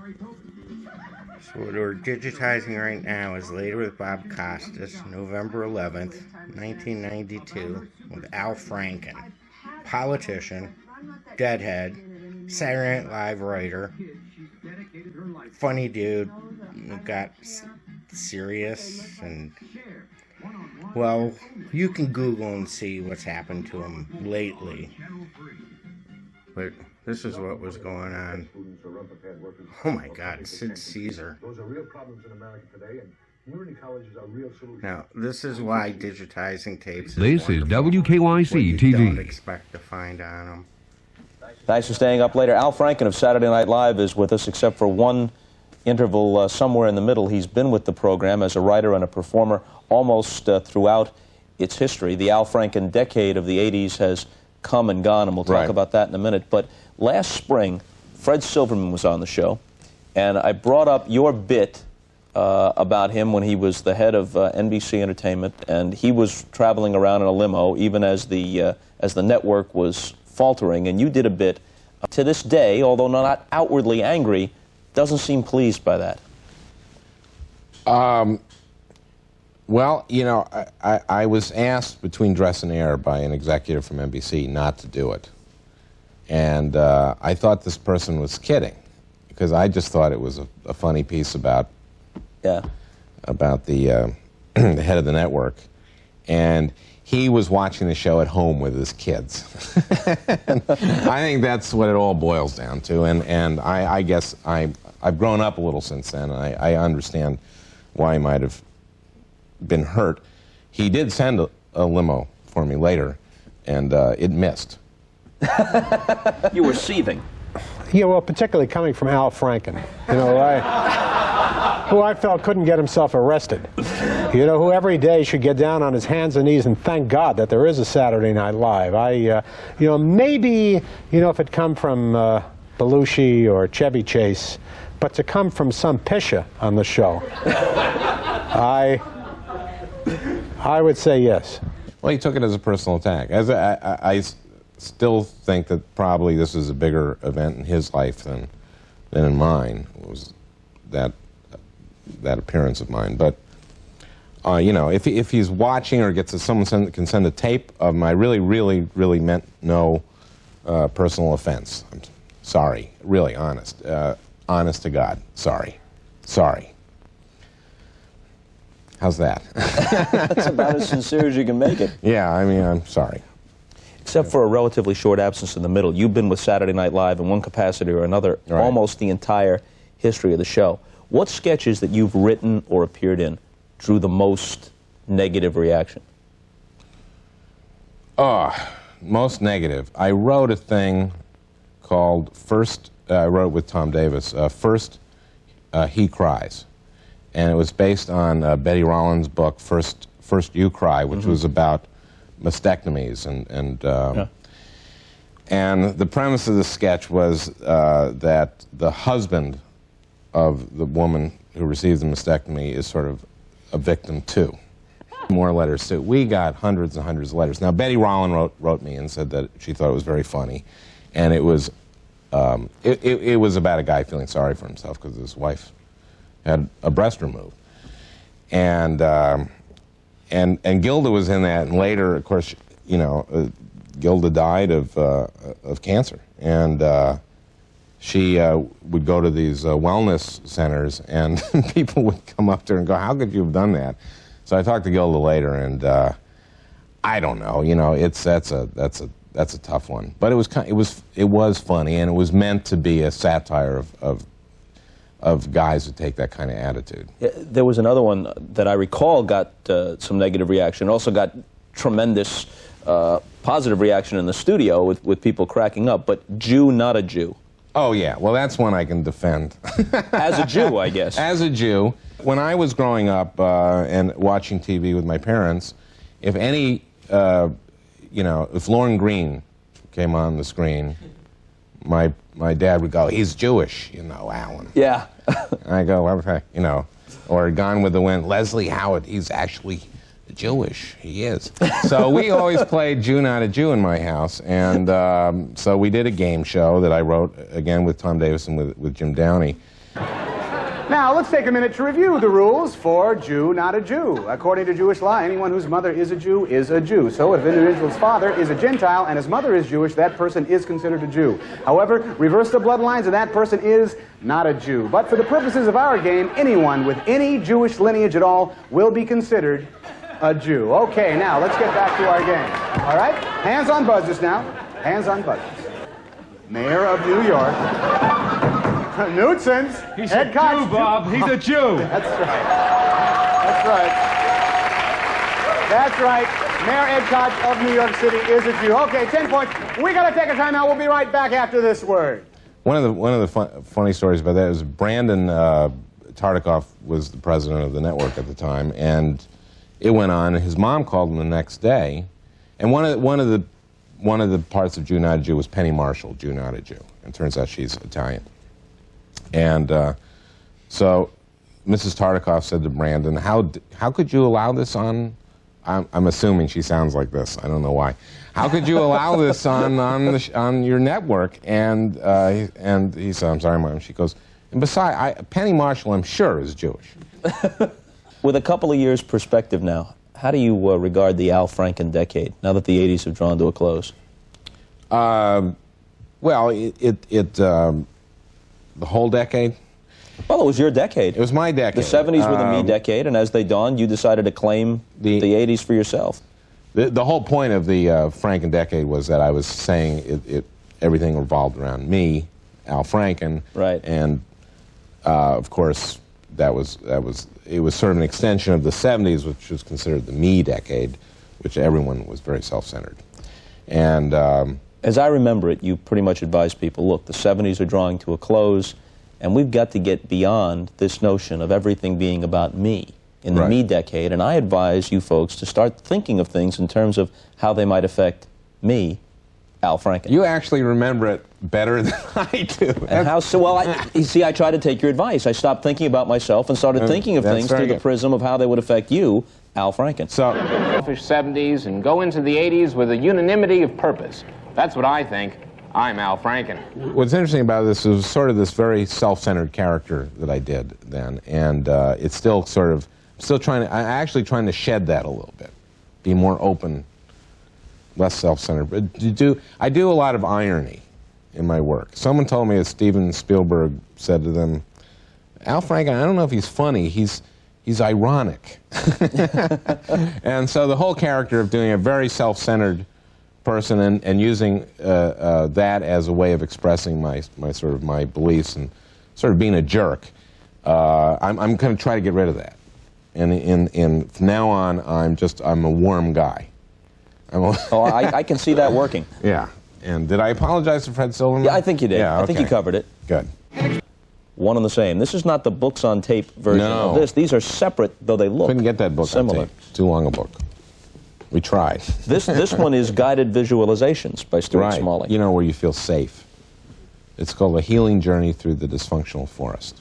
So what we're digitizing right now is Later with Bob Costas, November 11th, 1992, with Al Franken, politician, deadhead, Saturday Night Live writer, funny dude, got serious, and, well, you can Google and see what's happened to him lately. But this is what was going on. Oh my God, Sid Caesar. Now, this is why digitizing tapes is This is wonderful. WKYC What you TV. don't expect to find on them. Thanks for staying up later. Al Franken of Saturday Night Live is with us, except for one interval somewhere in the middle. He's been with the program as a writer and a performer almost throughout its history. The Al Franken decade of the 80s has come and gone, and we'll talk about that in a minute. But last spring, Fred Silverman was on the show, and I brought up your bit about him when he was the head of NBC Entertainment, and he was traveling around in a limo even as the network was faltering, and you did a bit. To this day, although not outwardly angry, doesn't seem pleased by that. Well, you know, I was asked between Dress and Air by an executive from NBC not to do it. And I thought this person was kidding, because I just thought it was a funny piece about the the head of the network. And he was watching the show at home with his kids. I think that's what it all boils down to. And I guess I've grown up a little since then, and I understand why he might have been hurt. He did send a limo for me later, and it missed. You were seething. Yeah, well, particularly coming from Al Franken, you know, who I felt couldn't get himself arrested. You know, who every day should get down on his hands and knees and thank God that there is a Saturday Night Live. You know, maybe, you know, if it come from Belushi or Chevy Chase, but to come from some pisha on the show, I would say yes. Well, he took it as a personal attack. As I still think that probably this is a bigger event in his life than in mine. It was that appearance of mine. But you know, if he's watching or gets someone can send a tape of him, I really meant no personal offense. I'm sorry, really honest to God. Sorry. How's that? That's about as sincere as you can make it. Yeah, I mean, I'm sorry. Except for a relatively short absence in the middle. You've been with Saturday Night Live in one capacity or another almost the entire history of the show. What sketches that you've written or appeared in drew the most negative reaction? Most negative. I wrote a thing called I wrote it with Tom Davis, First He Cries. And it was based on Betty Rollins' book, First You Cry, which was about mastectomies. And the premise of the sketch was that the husband of the woman who received the mastectomy is sort of a victim too. More letters too. We got hundreds and hundreds of letters. Now, Betty Rollins wrote me and said that she thought it was very funny. And it was about a guy feeling sorry for himself because his wife had a breast removed, and Gilda was in that, and later, of course, you know, Gilda died of cancer, and she would go to these wellness centers, and people would come up to her and go, "How could you have done that?" So I talked to Gilda later, and I don't know, you know, that's a tough one, but it was funny, and it was meant to be a satire of guys who take that kind of attitude. Yeah, there was another one that I recall got some negative reaction. Also got tremendous positive reaction in the studio with people cracking up. But Jew, not a Jew. Oh yeah, well that's one I can defend. As a Jew, I guess. As a Jew, when I was growing up and watching TV with my parents, if any, you know, if Lauren Green came on the screen, my dad would go, "He's Jewish, you know, Alan." Yeah. I go, "Okay," you know, or Gone with the Wind, Leslie Howard, he's actually Jewish, he is. So we always played Jew, not a Jew in my house, and so we did a game show that I wrote, again with Tom Davis and with Jim Downey. Now, let's take a minute to review the rules for Jew, not a Jew. According to Jewish law, anyone whose mother is a Jew is a Jew. So if an individual's father is a Gentile and his mother is Jewish, that person is considered a Jew. However, reverse the bloodlines and that person is not a Jew. But for the purposes of our game, anyone with any Jewish lineage at all will be considered a Jew. Okay, now let's get back to our game. All right? Hands on buzzers now. Hands on buzzers. Mayor of New York. Knudsen's. He's a Jew, Bob. He's a Jew. That's right. That's right. That's right. Mayor Ed Koch of New York City is a Jew. Okay, 10 points. We got to take a time out. We'll be right back after this word. One of the funny stories about that is Brandon Tartikoff was the president of the network at the time, and it went on. And his mom called him the next day, and one of the parts of Jew Not a Jew was Penny Marshall, Jew Not a Jew, and it turns out she's Italian. And so Mrs. Tartikoff said to Brandon, how could you allow this on, I'm assuming she sounds like this, I don't know why. How could you allow this on your network? And he said, I'm sorry, Mom. She goes, and besides, Penny Marshall, I'm sure, is Jewish. With a couple of years' perspective now, how do you regard the Al Franken decade, now that the 80s have drawn to a close? Well, the whole decade? Well, it was your decade. It was my decade. The 70s were the me decade, and as they dawned, you decided to claim the 80s for yourself. The whole point of the Franken decade was that I was saying everything revolved around me, Al Franken, right? And of course, it was sort of an extension of the 70s, which was considered the me decade, which everyone was very self-centered. And as I remember it, you pretty much advised people, look, the 70s are drawing to a close, and we've got to get beyond this notion of everything being about me in the me decade, and I advise you folks to start thinking of things in terms of how they might affect me, Al Franken. You actually remember it better than I do. And how so? Well, you see, I tried to take your advice. I stopped thinking about myself and started thinking of things through the prism of how they would affect you, Al Franken. So, 70s and go into the 80s with a unanimity of purpose. That's what I think. I'm Al Franken. What's interesting about this is sort of this very self-centered character that I did then, and it's still sort of, I'm actually trying to shed that a little bit, be more open, less self-centered. But I do a lot of irony in my work. Someone told me that Steven Spielberg said to them, Al Franken, I don't know if he's funny, he's ironic. And so the whole character of doing a very self-centered person and using that as a way of expressing my beliefs and sort of being a jerk, I'm going to try to get rid of that. And from now on, I'm a warm guy. I can see that working. Yeah. And did I apologize to Fred Silverman? Yeah, I think you did. Yeah, okay. I think you covered it. Good. One and the same. This is not the books on tape version of this. These are separate, though they look Couldn't get that book similar. on tape. It's too long a book. We tried. This one is Guided Visualizations by Stuart Smalley. You know, where you feel safe. It's called A Healing Journey Through the Dysfunctional Forest.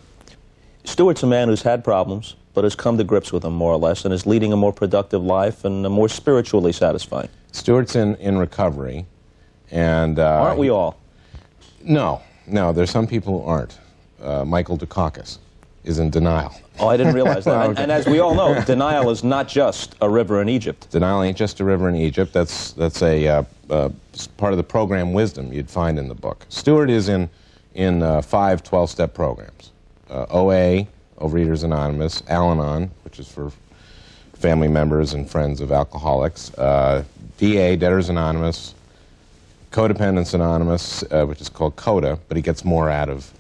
Stuart's a man who's had problems, but has come to grips with them more or less, and is leading a more productive life and a more spiritually satisfying. Stuart's in recovery, and aren't we all? No, there's some people who aren't. Michael Dukakis is in denial. Oh, I didn't realize that. Okay. And as we all know, denial is not just a river in Egypt. Denial ain't just a river in Egypt. That's a part of the program wisdom you'd find in the book. Stuart is in 5 12-step programs. OA, Overeaters Anonymous, Al-Anon, which is for family members and friends of alcoholics, DA, Debtors Anonymous, Codependence Anonymous, which is called CODA, but he gets more out of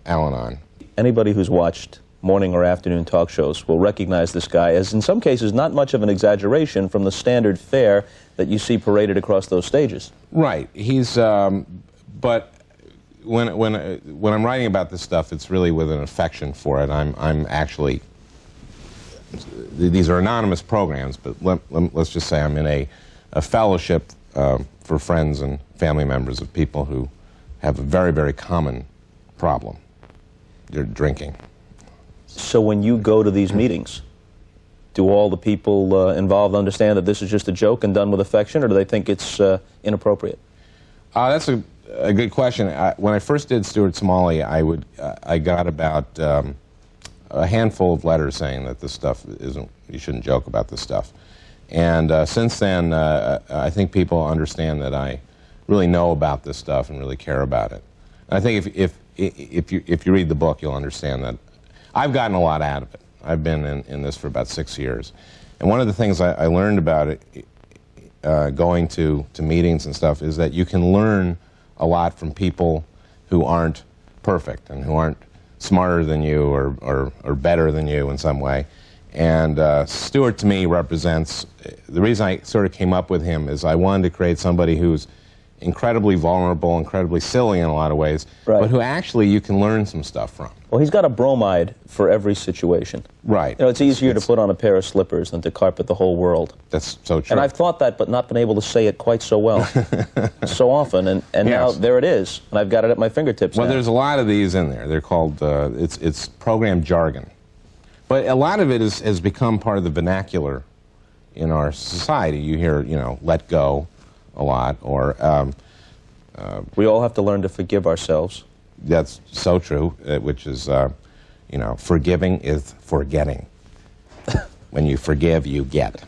Al-Anon. Anybody who's watched morning or afternoon talk shows will recognize this guy as, in some cases, not much of an exaggeration from the standard fare that you see paraded across those stages. Right. He's, but when I'm writing about this stuff, it's really with an affection for it. I'm actually, these are anonymous programs, but let's just say I'm in a fellowship for friends and family members of people who have a very, very common problem. They're drinking. So when you go to these meetings, do all the people involved understand that this is just a joke and done with affection, or do they think it's inappropriate? That's a good question. When I first did Stuart Smalley, I got about a handful of letters saying that this stuff isn't, you shouldn't joke about this stuff. And since then, I think people understand that I really know about this stuff and really care about it. And I think if you read the book, you'll understand that I've gotten a lot out of it. I've been in this for about 6 years. And one of the things I learned about it, going to meetings and stuff, is that you can learn a lot from people who aren't perfect and who aren't smarter than you or better than you in some way. And Stuart, to me, represents, the reason I sort of came up with him is I wanted to create somebody who's incredibly vulnerable, incredibly silly in a lot of ways, right, but who actually you can learn some stuff from. Well, he's got a bromide for every situation. Right. You know, it's easier to put on a pair of slippers than to carpet the whole world. That's so true. And I've thought that, but not been able to say it quite so well, so often. And Yes. now there it is, and I've got it at my fingertips. Well, now. there's a lot of these in there. They're called, it's program jargon. But a lot of it has become part of the vernacular in our society. You hear, you know, let go a lot, or... we all have to learn to forgive ourselves. That's so true, which is, you know, forgiving is forgetting. When you forgive, you get.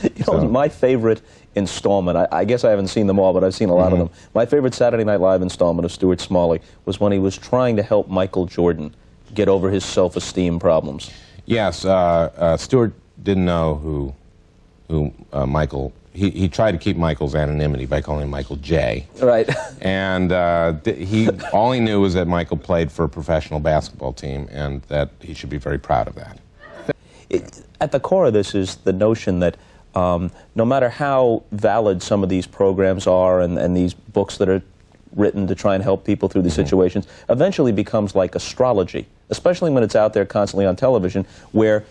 You know, my favorite installment, I guess I haven't seen them all, but I've seen a lot of them. My favorite Saturday Night Live installment of Stuart Smalley was when he was trying to help Michael Jordan get over his self-esteem problems. Yes, Stuart didn't know who Michael... He tried to keep Michael's anonymity by calling him Michael J. Right. And all he knew was that Michael played for a professional basketball team and that he should be very proud of that. At the core of this is the notion that no matter how valid some of these programs are and these books that are written to try and help people through these situations, eventually becomes like astrology, especially when it's out there constantly on television, where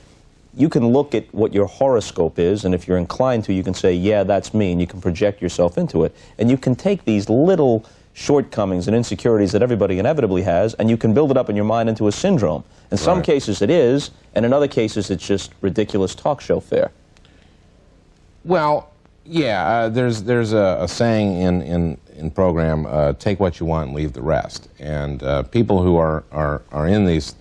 you can look at what your horoscope is, and if you're inclined to, you can say, yeah, that's me, and you can project yourself into it. And you can take these little shortcomings and insecurities that everybody inevitably has, and you can build it up in your mind into a syndrome. In some cases it is, and in other cases it's just ridiculous talk show fare. Well, yeah, there's a saying in program, take what you want and leave the rest. And people who are in these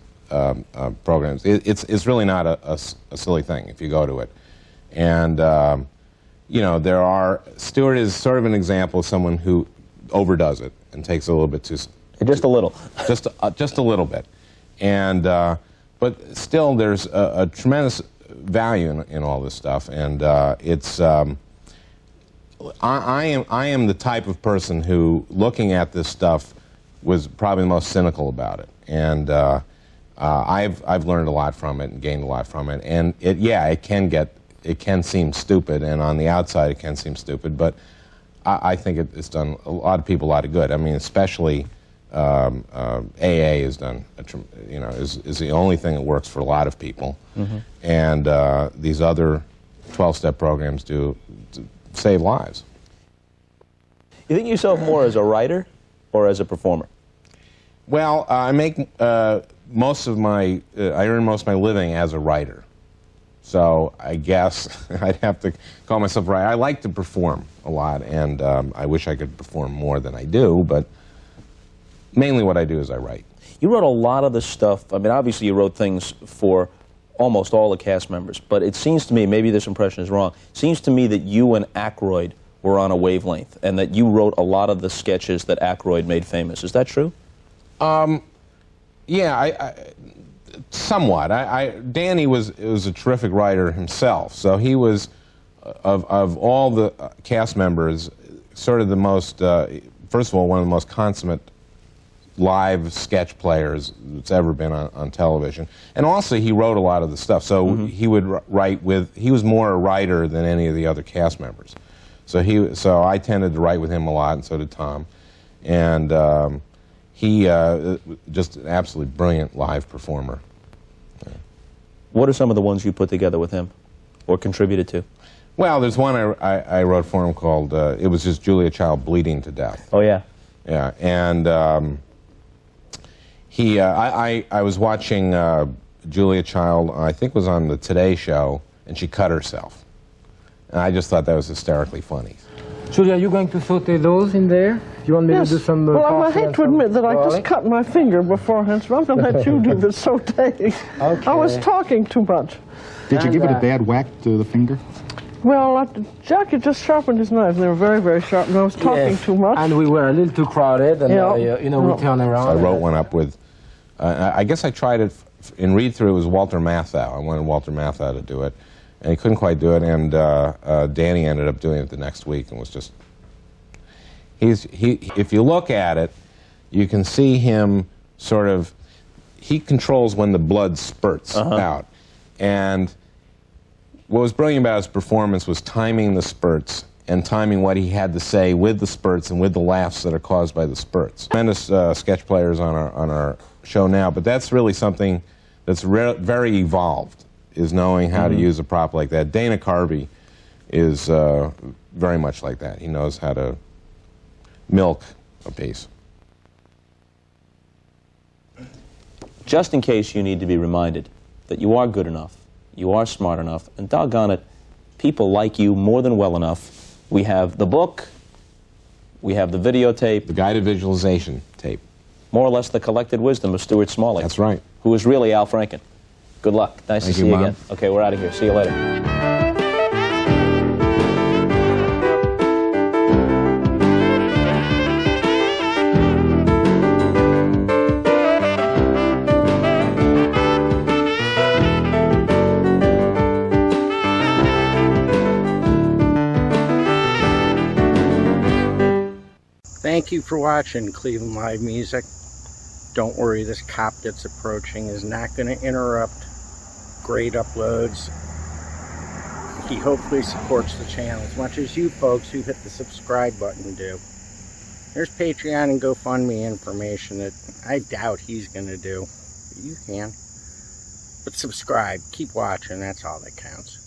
programs, it's really not a silly thing if you go to it. And, you know, Stuart is sort of an example of someone who overdoes it and takes a little bit too... Just a little. Just a little bit. And, but still there's a tremendous value in all this stuff. And it's... I am the type of person who, looking at this stuff, was probably the most cynical about it. And I've learned a lot from it and gained a lot from it. And it can seem stupid, and on the outside it can seem stupid, but I think it's done a lot of people a lot of good. I mean, especially AA has done, is the only thing that works for a lot of people. Mm-hmm. And these other 12-step programs do save lives. You think of yourself more as a writer or as a performer? Well, I make I earn most of my living as a writer. So I guess I'd have to call myself a writer. I like to perform a lot, and I wish I could perform more than I do, but mainly what I do is I write. You wrote a lot of the stuff. I mean, obviously you wrote things for almost all the cast members, but it seems to me, maybe this impression is wrong, it seems to me that you and Aykroyd were on a wavelength, and that you wrote a lot of the sketches that Aykroyd made famous. Is that true? Yeah, somewhat. Danny was a terrific writer himself, so he was, of all the cast members, sort of the most, first of all, one of the most consummate live sketch players that's ever been on television. And also he wrote a lot of the stuff, so mm-hmm. he would write he was more a writer than any of the other cast members. So I tended to write with him a lot, and so did Tom. And he just an absolutely brilliant live performer. Yeah. What are some of the ones you put together with him, or contributed to? Well, there's one I wrote for him called, it was just Julia Child bleeding to death. Oh, yeah. Yeah, and I was watching Julia Child, I think it was on the Today Show, and she cut herself. And I just thought that was hysterically funny. Julie, are you going to saute those in there? You want me Yes. to do some well, I parsley hate and to some admit that I garlic? just cut my finger beforehand, so I'm going to let you do the sauteing. Okay. I was talking too much. Did you give it a bad whack to the finger? Well, Jackie just sharpened his knife, and they were very, very sharp, and I was talking Yes. too much. And we were a little too crowded, and Yeah. you know, we turn around. I wrote one up with, I guess I tried it in read-through. It was Walter Matthau. I wanted Walter Matthau to do it, and he couldn't quite do it, and Danny ended up doing it the next week, and was just, if you look at it, you can see him sort of, he controls when the blood spurts out, and what was brilliant about his performance was timing the spurts and timing what he had to say with the spurts and with the laughs that are caused by the spurts. Tremendous sketch players on our show now, but that's really something that's very evolved, is knowing how to use a prop like that. Dana Carvey is very much like that. He knows how to milk a piece. Just in case you need to be reminded that you are good enough, you are smart enough, and doggone it, people like you more than well enough. We have the book, we have the videotape. The guided visualization tape. More or less the collected wisdom of Stuart Smalley. That's right. Who is really Al Franken. Good luck. Nice to see you again. Okay, we're out of here. See you later. Thank you for watching Cleveland Live Music. Don't worry, this cop that's approaching is not going to interrupt great uploads. He hopefully supports the channel as much as you folks who hit the subscribe button do. There's Patreon and GoFundMe information that I doubt he's going to do. But you can. But subscribe. Keep watching. That's all that counts.